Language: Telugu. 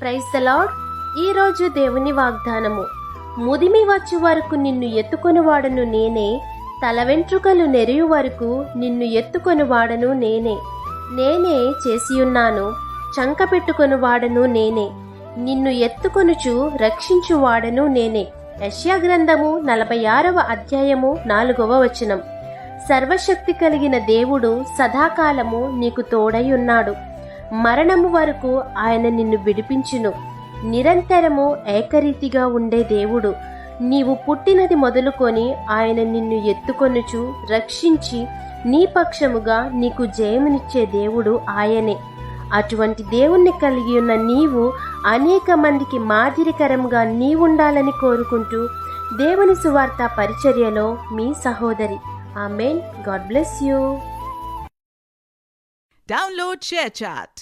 Praise the lord. ఈరోజు దేవుని వాగ్దానము. ముదిమి వచ్చు వరకు నిన్ను ఎత్తుకొనివాడను నేనే, తల వెంట్రుకలు నెరియు వరకు నిన్ను ఎత్తుకొనివాడను నేనే. నేనే చేసియున్నాను, చంక పెట్టుకొనివాడను నేనే, నిన్ను ఎత్తుకొనుచు రక్షించువాడను నేనే. యెషయా గ్రంథము 46వ అధ్యాయము 4వ వచనం. సర్వశక్తి కలిగిన దేవుడు సదాకాలము నీకు తోడై ఉన్నాడు. మరణము వరకు ఆయన నిన్ను విడిపించును. నిరంతరము ఏకరీతిగా ఉండే దేవుడు. నీవు పుట్టినది మొదలుకొని ఆయన నిన్ను ఎత్తుకొనుచు రక్షించి నీ పక్షముగా నీకు జయమునిచ్చే దేవుడు ఆయనే. అటువంటి దేవుణ్ణి కలిగి ఉన్న నీవు అనేక మందికి మాదిరికరంగా నీవుండాలని కోరుకుంటూ దేవుని సువార్త పరిచర్యలో మీ సహోదరి. ఆమేన్. God bless you. Download ShareChat.